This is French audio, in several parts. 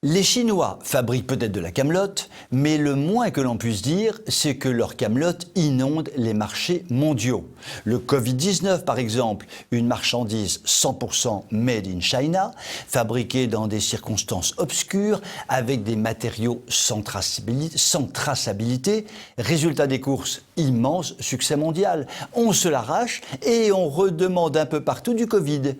Les Chinois fabriquent peut-être de la camelote, mais le moins que l'on puisse dire, c'est que leur camelote inonde les marchés mondiaux. Le Covid-19, par exemple, une marchandise 100% made in China, fabriquée dans des circonstances obscures, avec des matériaux sans traçabilité. Résultat des courses, immense succès mondial. On se l'arrache et on redemande un peu partout du Covid.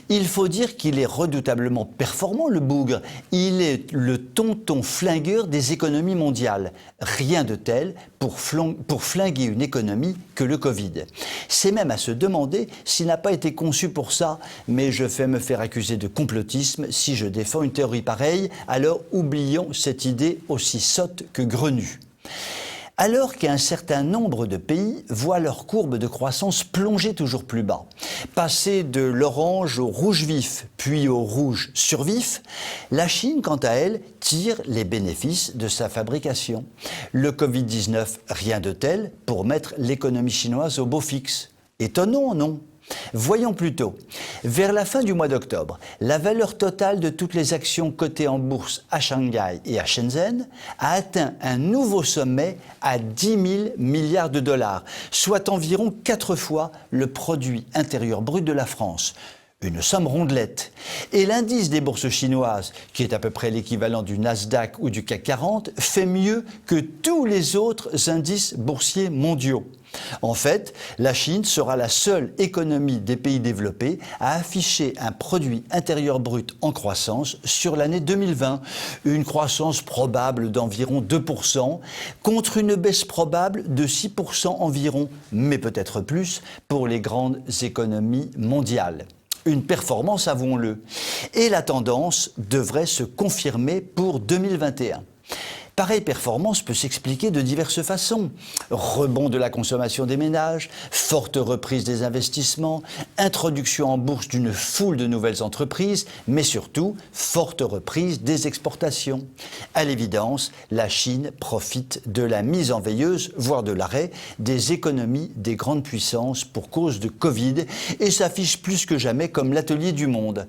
Il faut dire qu'il est redoutablement performant, le bougre. Il est le tonton flingueur des économies mondiales. Rien de tel pour flinguer une économie que le Covid. C'est même à se demander s'il n'a pas été conçu pour ça, mais je vais me faire accuser de complotisme si je défends une théorie pareille, alors oublions cette idée aussi sotte que grenue. Alors qu'un certain nombre de pays voient leur courbe de croissance plonger toujours plus bas, passer de l'orange au rouge vif, puis au rouge survif, la Chine, quant à elle, tire les bénéfices de sa fabrication. Le Covid-19, rien de tel pour mettre l'économie chinoise au beau fixe. Étonnant, non ? Voyons plutôt. Vers la fin du mois d'octobre, la valeur totale de toutes les actions cotées en bourse à Shanghai et à Shenzhen a atteint un nouveau sommet à 10 000 milliards de dollars, soit environ 4 fois le produit intérieur brut de la France. Une somme rondelette. Et l'indice des bourses chinoises, qui est à peu près l'équivalent du Nasdaq ou du CAC 40, fait mieux que tous les autres indices boursiers mondiaux. En fait, la Chine sera la seule économie des pays développés à afficher un produit intérieur brut en croissance sur l'année 2020, une croissance probable d'environ 2%, contre une baisse probable de 6% environ, mais peut-être plus, pour les grandes économies mondiales. Une performance, avouons-le. Et la tendance devrait se confirmer pour 2021. Pareille performance peut s'expliquer de diverses façons. Rebond de la consommation des ménages, forte reprise des investissements, introduction en bourse d'une foule de nouvelles entreprises, mais surtout forte reprise des exportations. À l'évidence, la Chine profite de la mise en veilleuse, voire de l'arrêt, des économies des grandes puissances pour cause de Covid et s'affiche plus que jamais comme l'atelier du monde.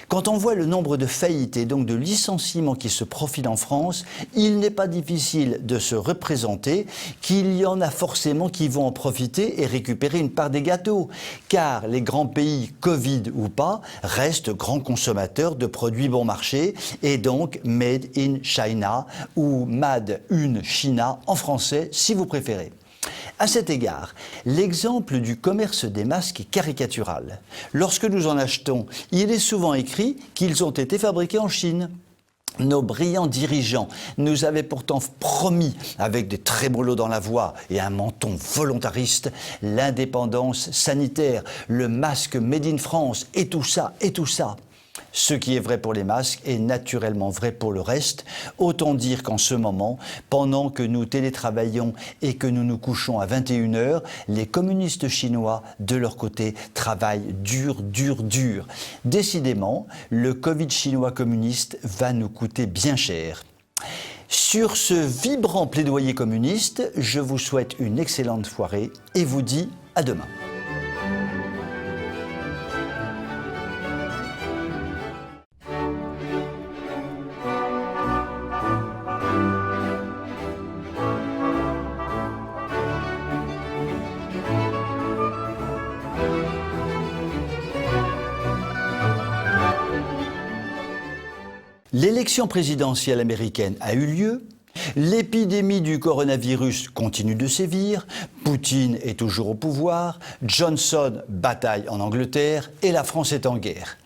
Quand on voit le nombre de faillites et donc de licenciements qui se profilent en France, il n'est pas difficile de se représenter qu'il y en a forcément qui vont en profiter et récupérer une part des gâteaux, car les grands pays, Covid ou pas, restent grands consommateurs de produits bon marché et donc Made in China ou Made in China en français si vous préférez. À cet égard, l'exemple du commerce des masques est caricatural. Lorsque nous en achetons, il est souvent écrit qu'ils ont été fabriqués en Chine. Nos brillants dirigeants nous avaient pourtant promis, avec des trémolos dans la voix et un menton volontariste, l'indépendance sanitaire, le masque Made in France et tout ça, et tout ça. Ce qui est vrai pour les masques est naturellement vrai pour le reste. Autant dire qu'en ce moment, pendant que nous télétravaillons et que nous nous couchons à 21h, les communistes chinois, de leur côté, travaillent dur. Décidément, le Covid chinois communiste va nous coûter bien cher. Sur ce vibrant plaidoyer communiste, je vous souhaite une excellente soirée et vous dis à demain. L'élection présidentielle américaine a eu lieu, l'épidémie du coronavirus continue de sévir, Poutine est toujours au pouvoir, Johnson bataille en Angleterre et la France est en guerre.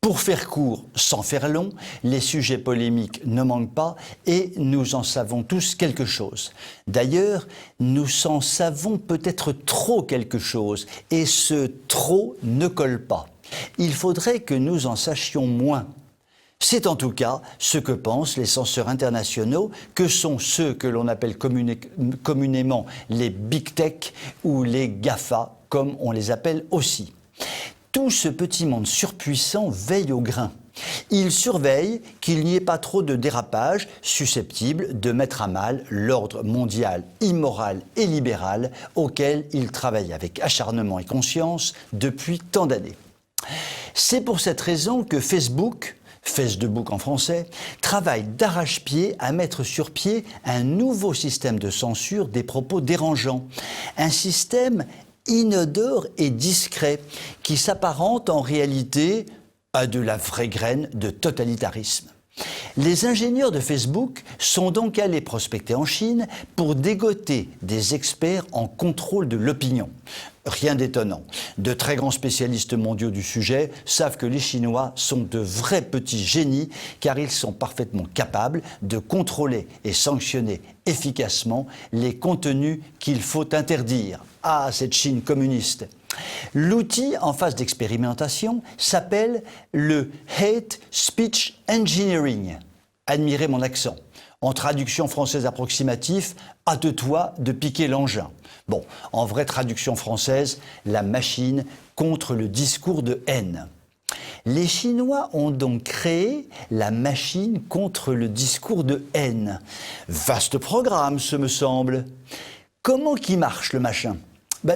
Pour faire court, sans faire long, les sujets polémiques ne manquent pas et nous en savons tous quelque chose. D'ailleurs, nous en savons peut-être trop quelque chose et ce trop ne colle pas. Il faudrait que nous en sachions moins. C'est en tout cas ce que pensent les censeurs internationaux, que sont ceux que l'on appelle communément les Big Tech ou les GAFA, comme on les appelle aussi. Tout ce petit monde surpuissant veille au grain. Il surveille qu'il n'y ait pas trop de dérapages susceptibles de mettre à mal l'ordre mondial immoral et libéral auquel il travaille avec acharnement et conscience depuis tant d'années. C'est pour cette raison que Facebook Facebook en français, travaille d'arrache-pied à mettre sur pied un nouveau système de censure des propos dérangeants. Un système inodore et discret qui s'apparente en réalité à de la vraie graine de totalitarisme. Les ingénieurs de Facebook sont donc allés prospecter en Chine pour dégoter des experts en contrôle de l'opinion. Rien d'étonnant. De très grands spécialistes mondiaux du sujet savent que les Chinois sont de vrais petits génies car ils sont parfaitement capables de contrôler et sanctionner efficacement les contenus qu'il faut interdire. Ah, cette Chine communiste! L'outil en phase d'expérimentation s'appelle le Hate Speech Engineering. Admirez mon accent. En traduction française approximative, hâte-toi de piquer l'engin. Bon, en vraie traduction française, la machine contre le discours de haine. Les Chinois ont donc créé la machine contre le discours de haine. Vaste programme, ce me semble. Comment qui marche le machin?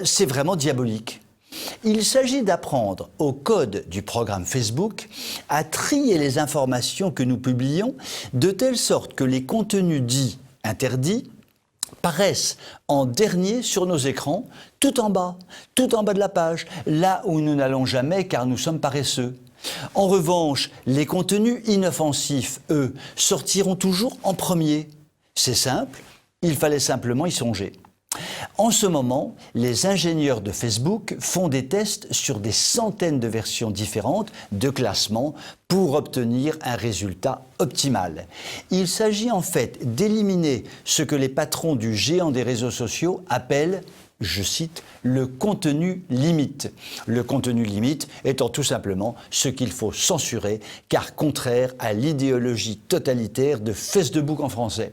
C'est vraiment diabolique. Il s'agit d'apprendre au code du programme Facebook à trier les informations que nous publions de telle sorte que les contenus dits interdits paraissent en dernier sur nos écrans, tout en bas de la page, là où nous n'allons jamais car nous sommes paresseux. En revanche, les contenus inoffensifs, eux, sortiront toujours en premier. C'est simple, il fallait simplement y songer. En ce moment, les ingénieurs de Facebook font des tests sur des centaines de versions différentes de classement pour obtenir un résultat optimal. Il s'agit en fait d'éliminer ce que les patrons du géant des réseaux sociaux appellent, je cite, le contenu limite. Le contenu limite étant tout simplement ce qu'il faut censurer car contraire à l'idéologie totalitaire de Facebook en français.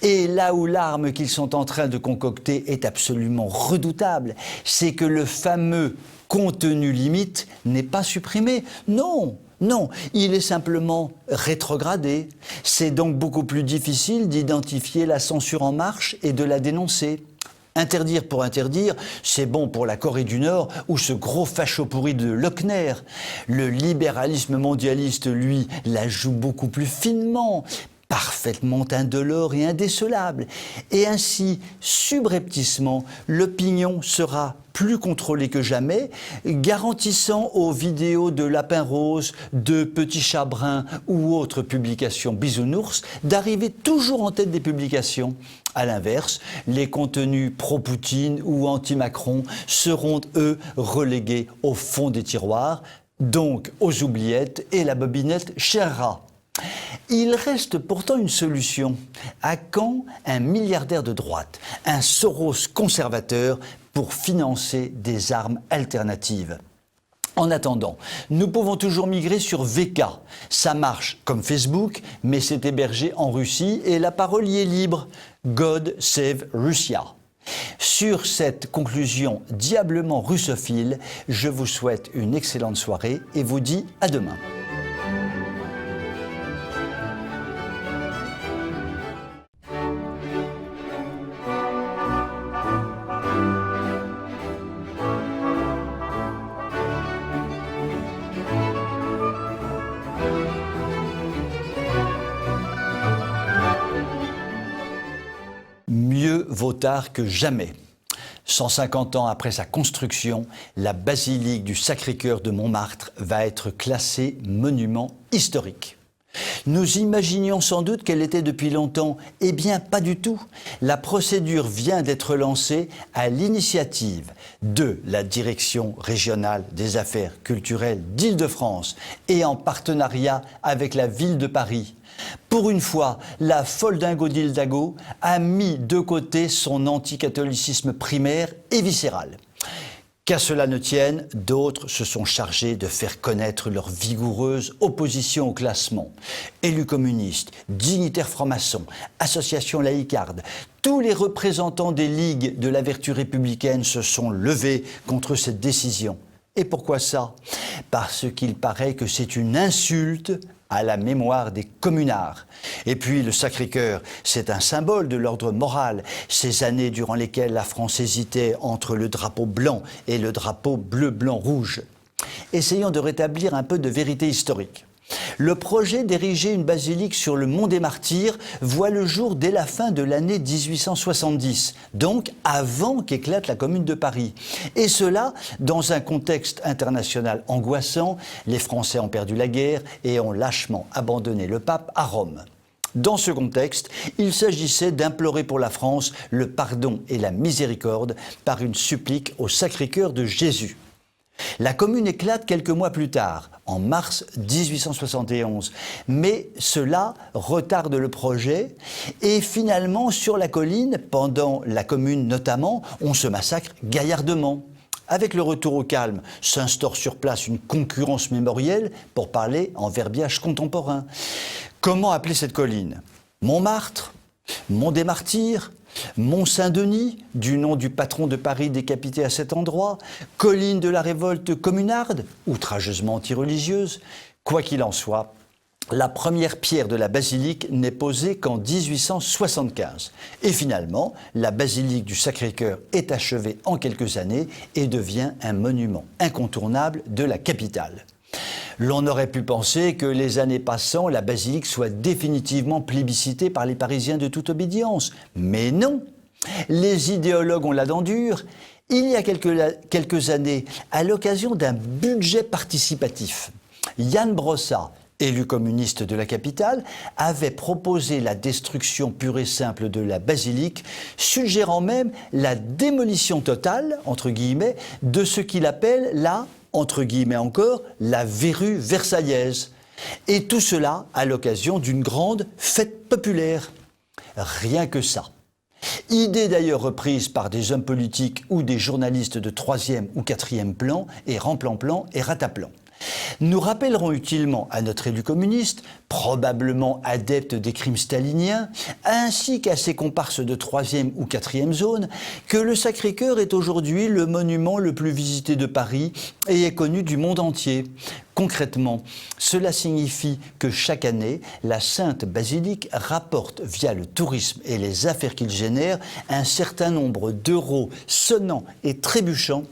Et là où l'arme qu'ils sont en train de concocter est absolument redoutable, c'est que le fameux contenu limite n'est pas supprimé. Non, il est simplement rétrogradé. C'est donc beaucoup plus difficile d'identifier la censure en marche et de la dénoncer. Interdire pour interdire, c'est bon pour la Corée du Nord ou ce gros facho pourri de Lochner. Le libéralisme mondialiste, lui, la joue beaucoup plus finement, parfaitement indolore et indécelable. Et ainsi, subrepticement, l'opinion sera plus contrôlée que jamais, garantissant aux vidéos de lapins roses, de petits chats bruns ou autres publications bisounours d'arriver toujours en tête des publications. À l'inverse, les contenus pro-Poutine ou anti-Macron seront, eux, relégués au fond des tiroirs, donc aux oubliettes et la bobinette chérera. Il reste pourtant une solution. À quand un milliardaire de droite, un Soros conservateur pour financer des armes alternatives? En attendant, nous pouvons toujours migrer sur VK. Ça marche comme Facebook, mais c'est hébergé en Russie et la parole y est libre. God save Russia. Sur cette conclusion diablement russophile, je vous souhaite une excellente soirée et vous dis à demain. Mieux vaut tard que jamais. 150 ans après sa construction, la basilique du Sacré-Cœur de Montmartre va être classée monument historique. Nous imaginions sans doute qu'elle était depuis longtemps. Eh bien, pas du tout. La procédure vient d'être lancée à l'initiative de la Direction régionale des affaires culturelles d'Île-de-France et en partenariat avec la ville de Paris. Pour une fois, la folle dingo d'Hidalgo a mis de côté son anticatholicisme primaire et viscéral. Qu'à cela ne tienne, d'autres se sont chargés de faire connaître leur vigoureuse opposition au classement. Élus communistes, dignitaires francs-maçons, associations laïcardes, tous les représentants des ligues de la vertu républicaine se sont levés contre cette décision. Et pourquoi ça? Parce qu'il paraît que c'est une insulte à la mémoire des communards. Et puis le Sacré-Cœur, c'est un symbole de l'ordre moral. Ces années durant lesquelles la France hésitait entre le drapeau blanc et le drapeau bleu-blanc-rouge. Essayons de rétablir un peu de vérité historique. Le projet d'ériger une basilique sur le Mont des Martyrs voit le jour dès la fin de l'année 1870, donc avant qu'éclate la Commune de Paris. Et cela dans un contexte international angoissant, les Français ont perdu la guerre et ont lâchement abandonné le pape à Rome. Dans ce contexte, il s'agissait d'implorer pour la France le pardon et la miséricorde par une supplique au Sacré-Cœur de Jésus. La Commune éclate quelques mois plus tard, en mars 1871, mais cela retarde le projet et finalement sur la colline, pendant la Commune notamment, on se massacre gaillardement. Avec le retour au calme, s'instaure sur place une concurrence mémorielle pour parler en verbiage contemporain. Comment appeler cette colline? Montmartre? Mont des Martyrs? Mont-Saint-Denis, du nom du patron de Paris décapité à cet endroit, colline de la révolte communarde, outrageusement anti-religieuse. Quoi qu'il en soit, la première pierre de la basilique n'est posée qu'en 1875. Et finalement, la basilique du Sacré-Cœur est achevée en quelques années et devient un monument incontournable de la capitale. L'on aurait pu penser que les années passant, la basilique soit définitivement plébiscitée par les Parisiens de toute obédience. Mais non! Les idéologues ont la dent dure. Il y a quelques années, à l'occasion d'un budget participatif, Yann Brossat, élu communiste de la capitale, avait proposé la destruction pure et simple de la basilique, suggérant même la démolition totale, entre guillemets, de ce qu'il appelle la entre guillemets encore, la verrue versaillaise. Et tout cela à l'occasion d'une grande fête populaire. Rien que ça. Idée d'ailleurs reprise par des hommes politiques ou des journalistes de 3e ou 4e plan et remplan-plan et rataplan. Nous rappellerons utilement à notre élu communiste, probablement adepte des crimes staliniens, ainsi qu'à ses comparses de 3e ou 4e zone, que le Sacré-Cœur est aujourd'hui le monument le plus visité de Paris et est connu du monde entier. Concrètement, cela signifie que chaque année, la Sainte Basilique rapporte via le tourisme et les affaires qu'il génère un certain nombre d'euros sonnants et trébuchants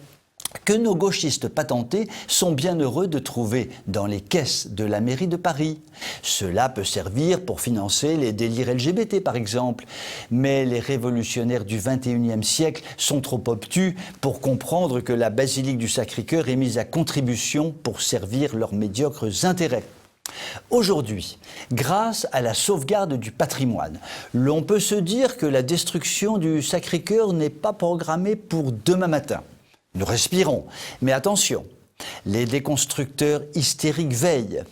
que nos gauchistes patentés sont bien heureux de trouver dans les caisses de la mairie de Paris. Cela peut servir pour financer les délires LGBT par exemple, mais les révolutionnaires du XXIe siècle sont trop obtus pour comprendre que la basilique du Sacré-Cœur est mise à contribution pour servir leurs médiocres intérêts. Aujourd'hui, grâce à la sauvegarde du patrimoine, l'on peut se dire que la destruction du Sacré-Cœur n'est pas programmée pour demain matin. Nous respirons, mais attention, les déconstructeurs hystériques veillent.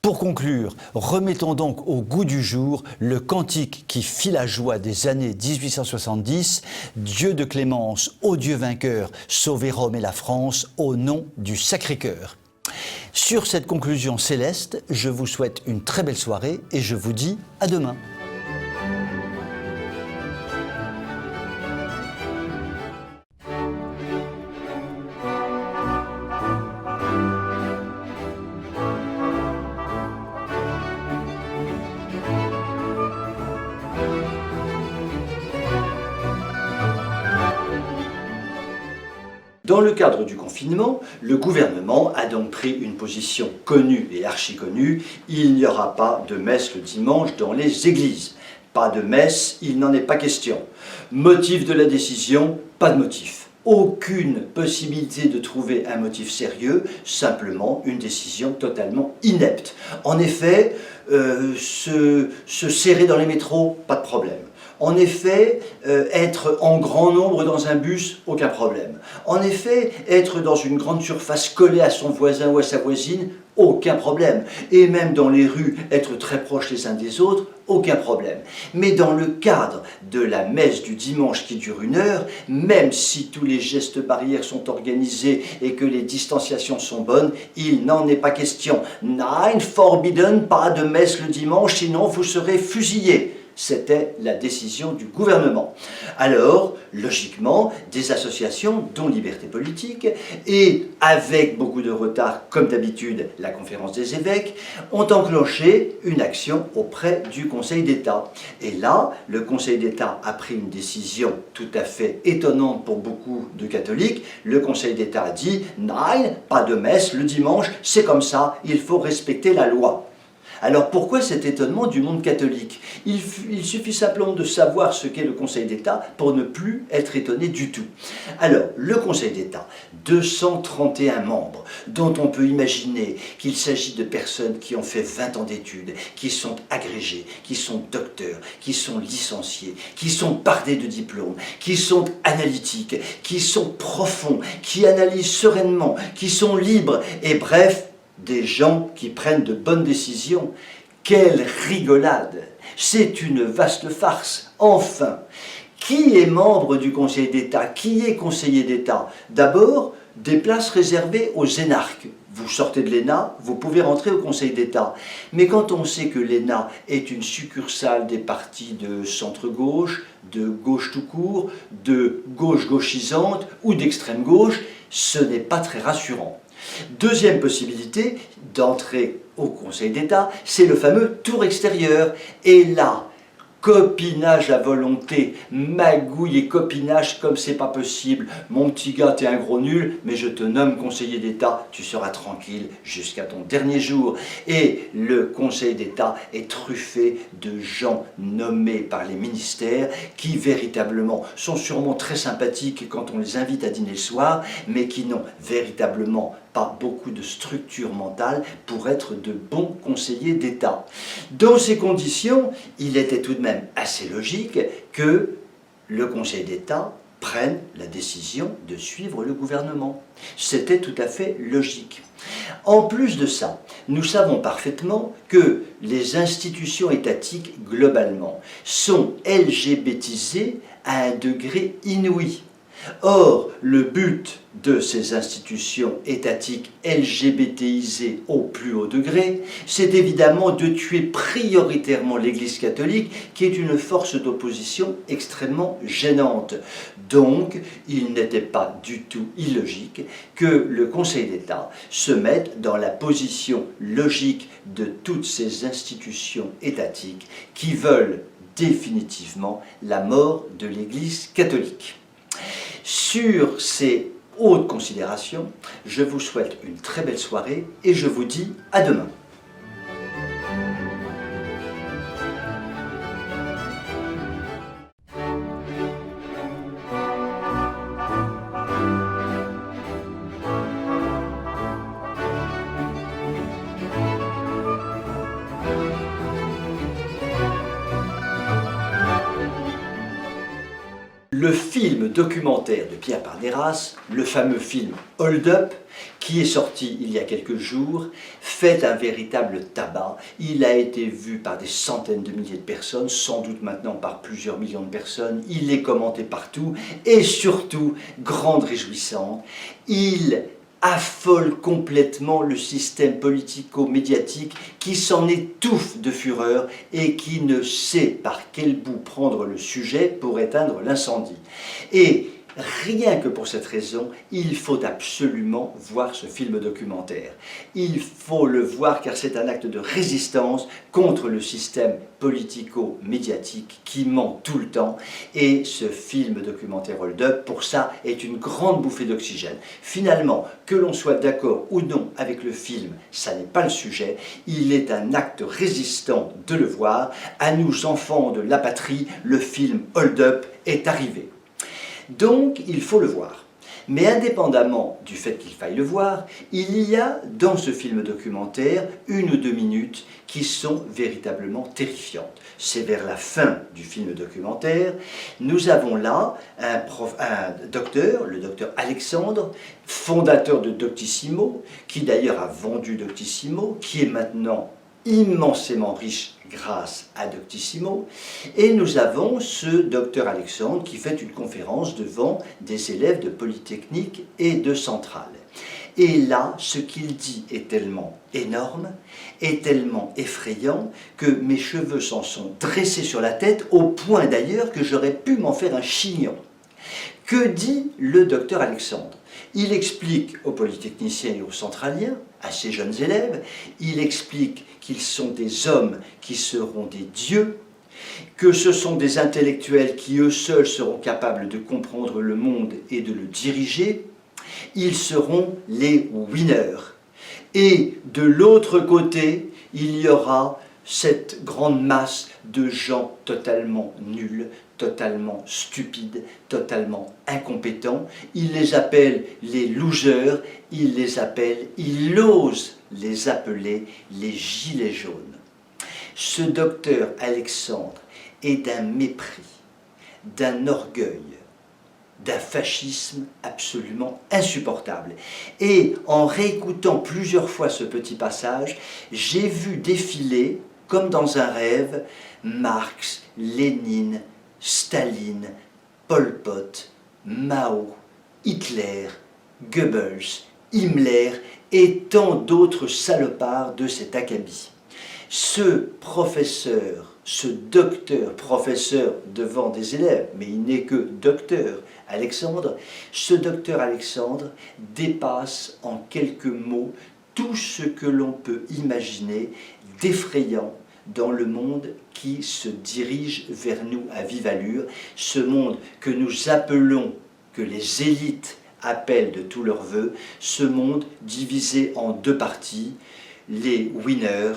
Pour conclure, remettons donc au goût du jour le cantique qui fit la joie des années 1870, Dieu de clémence, ô Dieu vainqueur, sauvez Rome et la France au nom du Sacré-Cœur. Sur cette conclusion céleste, je vous souhaite une très belle soirée et je vous dis à demain. Dans le cadre du confinement, le gouvernement a donc pris une position connue et archi-connue. Il n'y aura pas de messe le dimanche dans les églises. Pas de messe, il n'en est pas question. Motif de la décision, pas de motif. Aucune possibilité de trouver un motif sérieux, simplement une décision totalement inepte. En effet, se serrer dans les métros, pas de problème. En effet, être en grand nombre dans un bus, aucun problème. En effet, être dans une grande surface collée à son voisin ou à sa voisine, aucun problème. Et même dans les rues, être très proches les uns des autres, aucun problème. Mais dans le cadre de la messe du dimanche qui dure 1 heure, même si tous les gestes barrières sont organisés et que les distanciations sont bonnes, il n'en est pas question. Nein, forbidden, pas de messe le dimanche, sinon vous serez fusillés. c'était la décision du gouvernement. Alors, logiquement, des associations, dont Liberté Politique, et avec beaucoup de retard, comme d'habitude, la Conférence des évêques, ont enclenché une action auprès du Conseil d'État. Et là, le Conseil d'État a pris une décision tout à fait étonnante pour beaucoup de catholiques. Le Conseil d'État a dit « Non, pas de messe le dimanche, c'est comme ça, il faut respecter la loi ». Alors pourquoi cet étonnement du monde catholique? Il suffit simplement de savoir ce qu'est le Conseil d'État pour ne plus être étonné du tout. Alors, le Conseil d'État, 231 membres, dont on peut imaginer qu'il s'agit de personnes qui ont fait 20 ans d'études, qui sont agrégés, qui sont docteurs, qui sont licenciés, qui sont bardés de diplômes, qui sont analytiques, qui sont profonds, qui analysent sereinement, qui sont libres, et bref, des gens qui prennent de bonnes décisions. Quelle rigolade! C'est une vaste farce. Enfin, qui est membre du Conseil d'État? Qui est conseiller d'État? D'abord, des places réservées aux énarques. Vous sortez de l'ENA, vous pouvez rentrer au Conseil d'État. Mais quand on sait que l'ENA est une succursale des partis de centre-gauche, de gauche tout court, de gauche gauchisante ou d'extrême gauche, ce n'est pas très rassurant. Deuxième possibilité d'entrer au Conseil d'État, c'est le fameux tour extérieur. Et là, copinage à volonté, magouille et copinage comme c'est pas possible. Mon petit gars, t'es un gros nul, mais je te nomme conseiller d'État, tu seras tranquille jusqu'à ton dernier jour. Et le Conseil d'État est truffé de gens nommés par les ministères qui véritablement sont sûrement très sympathiques quand on les invite à dîner le soir, mais qui n'ont véritablement pas beaucoup de structure mentale pour être de bons conseillers d'État. Dans ces conditions, il était tout de même assez logique que le Conseil d'État prenne la décision de suivre le gouvernement. C'était tout à fait logique. En plus de ça, nous savons parfaitement que les institutions étatiques, globalement, sont LGBTisées à un degré inouï. Or, le but de ces institutions étatiques LGBTisées au plus haut degré, c'est évidemment de tuer prioritairement l'Église catholique, qui est une force d'opposition extrêmement gênante. Donc, il n'était pas du tout illogique que le Conseil d'État se mette dans la position logique de toutes ces institutions étatiques qui veulent définitivement la mort de l'Église catholique. Sur ces hautes considérations, je vous souhaite une très belle soirée et je vous dis à demain. Le film documentaire de Pierre Parnéras, le fameux film Hold Up, qui est sorti il y a quelques jours, fait un véritable tabac. Il a été vu par des centaines de milliers de personnes, sans doute maintenant par plusieurs millions de personnes. Il est commenté partout et surtout, grande réjouissance, il affole complètement le système politico-médiatique qui s'en étouffe de fureur et qui ne sait par quel bout prendre le sujet pour éteindre l'incendie. Et rien que pour cette raison, il faut absolument voir ce film documentaire. Il faut le voir car c'est un acte de résistance contre le système politico-médiatique qui ment tout le temps. Et ce film documentaire Hold Up, pour ça, est une grande bouffée d'oxygène. Finalement, que l'on soit d'accord ou non avec le film, ça n'est pas le sujet. Il est un acte résistant de le voir. À nous, enfants de la patrie, le film Hold Up est arrivé. Donc, il faut le voir. Mais indépendamment du fait qu'il faille le voir, il y a dans ce film documentaire 1 ou 2 minutes qui sont véritablement terrifiantes. C'est vers la fin du film documentaire. Nous avons là un docteur, le docteur Alexandre, fondateur de Doctissimo, qui d'ailleurs a vendu Doctissimo, qui est maintenant immensément riche grâce à Doctissimo, et nous avons ce docteur Alexandre qui fait une conférence devant des élèves de Polytechnique et de Centrale. Et là, ce qu'il dit est tellement énorme, est tellement effrayant, que mes cheveux s'en sont dressés sur la tête, au point d'ailleurs que j'aurais pu m'en faire un chignon. Que dit le docteur Alexandre? Il explique aux polytechniciens et aux centraliens, à ses jeunes élèves, il explique qu'ils sont des hommes qui seront des dieux, que ce sont des intellectuels qui eux seuls seront capables de comprendre le monde et de le diriger, ils seront les winners. Et de l'autre côté, il y aura cette grande masse de gens totalement nuls, totalement stupides, totalement incompétents. Il les appelle les losers, il ose les appeler les gilets jaunes. Ce docteur Alexandre est d'un mépris, d'un orgueil, d'un fascisme absolument insupportable. Et en réécoutant plusieurs fois ce petit passage, j'ai vu défiler, comme dans un rêve, Marx, Lénine, Staline, Pol Pot, Mao, Hitler, Goebbels, Himmler et tant d'autres salopards de cet acabit. Ce professeur, ce docteur, professeur devant des élèves, mais il n'est que docteur, Alexandre, ce docteur Alexandre dépasse en quelques mots tout ce que l'on peut imaginer d'effrayant dans le monde qui se dirige vers nous à vive allure, ce monde que nous appelons, que les élites appellent de tous leurs vœux, ce monde divisé en deux parties, les winners,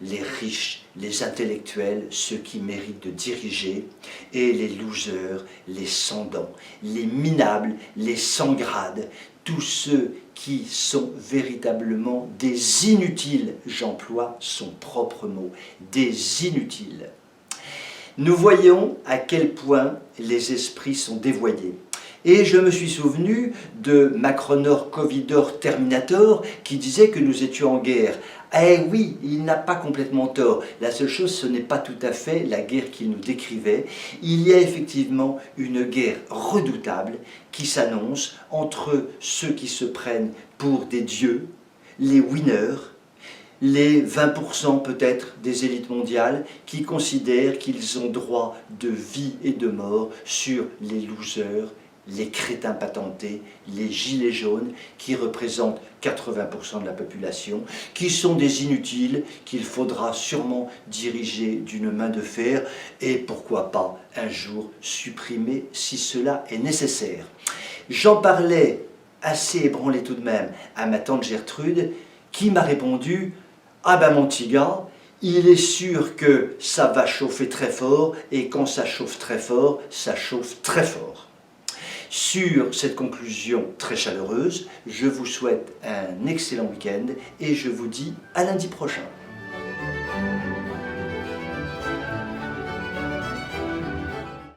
les riches, les intellectuels, ceux qui méritent de diriger, et les losers, les sans-dents, les minables, les sans-grades, tous ceux qui sont véritablement des inutiles, j'emploie son propre mot, des inutiles. Nous voyons à quel point les esprits sont dévoyés. Et je me suis souvenu de Macronor Covidor Terminator qui disait que nous étions en guerre. Eh oui, il n'a pas complètement tort. La seule chose, ce n'est pas tout à fait la guerre qu'il nous décrivait. Il y a effectivement une guerre redoutable qui s'annonce entre ceux qui se prennent pour des dieux, les winners, les 20% peut-être des élites mondiales qui considèrent qu'ils ont droit de vie et de mort sur les losers, les crétins patentés, les gilets jaunes, qui représentent 80% de la population, qui sont des inutiles, qu'il faudra sûrement diriger d'une main de fer, et pourquoi pas un jour supprimer si cela est nécessaire. J'en parlais assez ébranlé tout de même à ma tante Gertrude, qui m'a répondu « Ah ben mon petit gars, il est sûr que ça va chauffer très fort, et quand ça chauffe très fort, ça chauffe très fort ». Sur cette conclusion très chaleureuse, je vous souhaite un excellent week-end et je vous dis à lundi prochain.